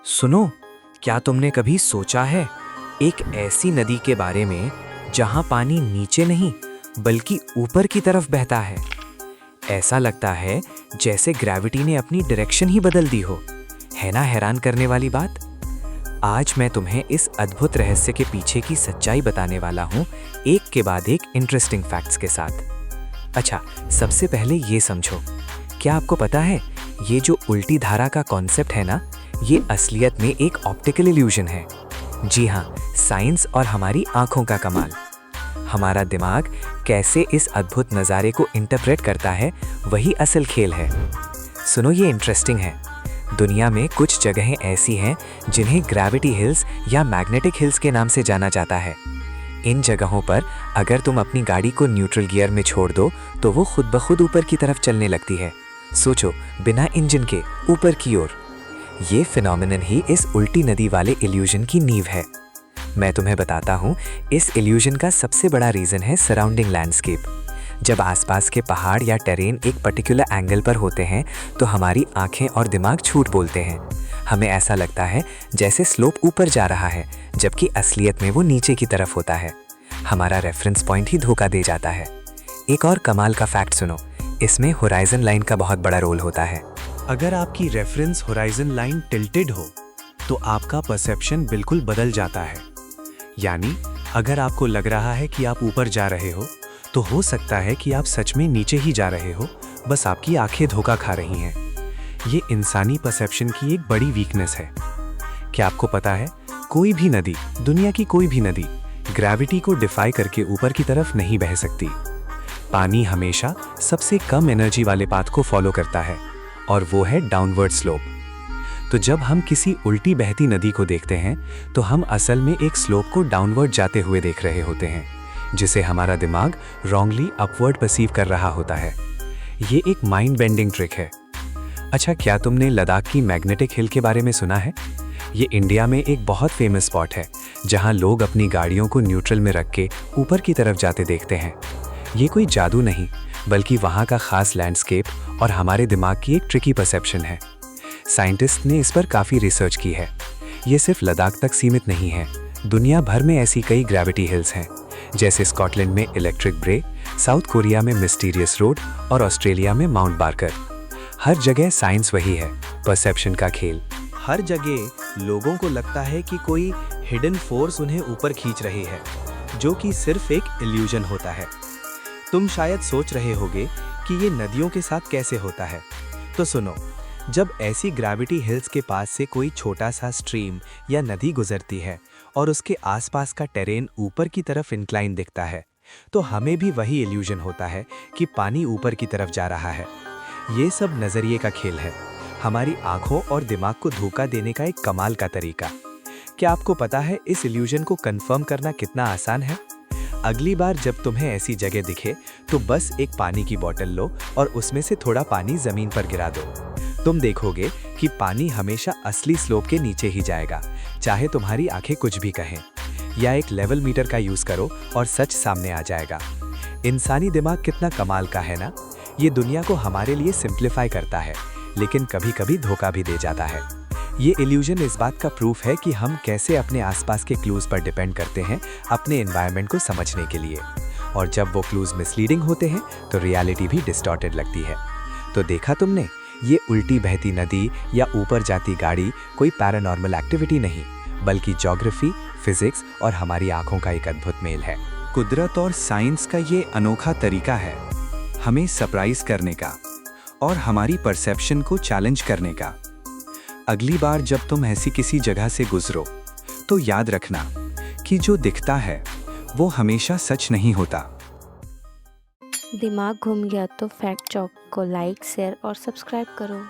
सुनो, क्या तुमने कभी सोचा है एक ऐसी नदी के बारे में जहां पानी नीचे नहीं बल्कि ऊपर की तरफ बहता है। ऐसा लगता है जैसे ग्रेविटी ने अपनी डायरेक्शन ही बदल दी हो। है ना हैरान करने वाली बात। आज मैं तुम्हें इस अद्भुत रहस्य के पीछे की सच्चाई बताने वाला हूं, एक के बाद एक इंटरेस्टिंग फैक्ट्स के साथ। अच्छा, सबसे पहले ये समझो, क्या आपको पता है ये जो उल्टी धारा का कॉन्सेप्ट है ना, ये असलियत में एक ऑप्टिकल इल्यूजन है। जी हाँ, साइंस और हमारी आंखों का कमाल। हमारा दिमाग कैसे इस अद्भुत नज़ारे को इंटरप्रेट करता है, वही असल खेल है। सुनो, ये इंटरेस्टिंग है। दुनिया में कुछ जगहें ऐसी हैं जिन्हें ग्रेविटी हिल्स या मैग्नेटिक हिल्स के नाम से जाना जाता है। इन जगहों पर अगर तुम अपनी गाड़ी को न्यूट्रल गियर में छोड़ दो तो वो खुद ब खुद ऊपर की तरफ चलने लगती है। सोचो, बिना इंजन के ऊपर की ओर। ये फिनोमिनन ही इस उल्टी नदी वाले इल्यूजन की नींव है। मैं तुम्हें बताता हूँ, इस इल्यूजन का सबसे बड़ा रीज़न है सराउंडिंग लैंडस्केप। जब आसपास के पहाड़ या टेरेन एक पर्टिकुलर एंगल पर होते हैं तो हमारी आंखें और दिमाग झूठ बोलते हैं। हमें ऐसा लगता है जैसे स्लोप ऊपर जा रहा है, जबकि असलियत में वो नीचे की तरफ होता है। हमारा रेफरेंस पॉइंट ही धोखा दे जाता है। एक और कमाल का फैक्ट सुनो, इसमें होराइजन लाइन का बहुत बड़ा रोल होता है। अगर आपकी रेफरेंस होराइजन लाइन टिल्टेड हो तो आपका परसेप्शन बिल्कुल बदल जाता है। यानी अगर आपको लग रहा है कि आप ऊपर जा रहे हो तो हो सकता है कि आप सच में नीचे ही जा रहे हो, बस आपकी आंखें धोखा खा रही हैं। ये इंसानी परसेप्शन की एक बड़ी वीकनेस है। क्या आपको पता है, कोई भी नदी, दुनिया की कोई भी नदी ग्रेविटी को डिफाई करके ऊपर की तरफ नहीं बह सकती। पानी हमेशा सबसे कम एनर्जी वाले पाथ को फॉलो करता है और वो है डाउनवर्ड स्लोप। तो जब हम किसी उल्टी बहती नदी को देखते हैं तो हम असल में एक स्लोप को डाउनवर्ड जाते हुए देख रहे होते हैं, जिसे हमारा दिमाग रॉन्गली अपवर्ड परसीव कर रहा होता है। ये एक माइंड बेंडिंग ट्रिक है। अच्छा, क्या तुमने लद्दाख की मैग्नेटिक हिल के बारे में सुना है? ये इंडिया में एक बहुत फेमस स्पॉट है जहां लोग अपनी गाड़ियों को न्यूट्रल में रख के ऊपर की तरफ जाते देखते हैं। ये कोई जादू नहीं, बल्कि वहाँ का खास लैंडस्केप और हमारे दिमाग की एक ट्रिकी परसेप्शन है। साइंटिस्ट ने इस पर काफ़ी रिसर्च की है। ये सिर्फ लद्दाख तक सीमित नहीं है, दुनिया भर में ऐसी कई ग्रेविटी हिल्स हैं, जैसे स्कॉटलैंड में इलेक्ट्रिक ब्रे, साउथ कोरिया में मिस्टीरियस रोड और ऑस्ट्रेलिया में माउंट बार्कर। हर जगह साइंस वही है, परसेप्शन का खेल। हर जगह लोगों को लगता है कि कोई हिडन फोर्स उन्हें ऊपर खींच रही है, जो कि सिर्फ एक इल्यूजन होता है। तुम शायद सोच रहे होगे कि ये नदियों के साथ कैसे होता है। तो सुनो, जब ऐसी ग्रेविटी हिल्स के पास से कोई छोटा सा स्ट्रीम या नदी गुजरती है और उसके आसपास का टेरेन ऊपर की तरफ इंक्लाइन दिखता है, तो हमें भी वही इल्यूजन होता है कि पानी ऊपर की तरफ जा रहा है। ये सब नज़रिए का खेल है, हमारी आंखों और दिमाग को धोखा देने का एक कमाल का तरीका। क्या आपको पता है इस इल्यूजन को कंफर्म करना कितना आसान है? अगली बार जब तुम्हें ऐसी जगह दिखे तो बस एक पानी की बोतल लो और उसमें से थोड़ा पानी जमीन पर गिरा दो। तुम देखोगे कि पानी हमेशा असली स्लोप के नीचे ही जाएगा, चाहे तुम्हारी आंखें कुछ भी कहें। या एक लेवल मीटर का यूज करो और सच सामने आ जाएगा। इंसानी दिमाग कितना कमाल का है ना। ये दुनिया को हमारे लिए सिंप्लीफाई करता है, लेकिन कभी कभी धोखा भी दे जाता है। ये इल्यूजन इस बात का प्रूफ है कि हम कैसे अपने आसपास के क्लूज पर डिपेंड करते हैं अपने एनवायरनमेंट को समझने के लिए, और जब वो क्लूज मिसलीडिंग होते हैं तो रियलिटी भी डिस्टॉर्टेड लगती है। तो देखा तुमने, ये उल्टी बहती नदी या ऊपर जाती गाड़ी कोई पैरानॉर्मल एक्टिविटी नहीं, बल्कि ज्योग्राफी, फिजिक्स और हमारी आंखों का एक अद्भुत मेल है। कुदरत और साइंस का ये अनोखा तरीका है हमें सरप्राइज करने का और हमारी परसेप्शन को चैलेंज करने का। अगली बार जब तुम ऐसी किसी जगह से गुजरो तो याद रखना कि जो दिखता है वो हमेशा सच नहीं होता। दिमाग घूम गया तो फैक्ट चौक को लाइक, शेयर और सब्सक्राइब करो।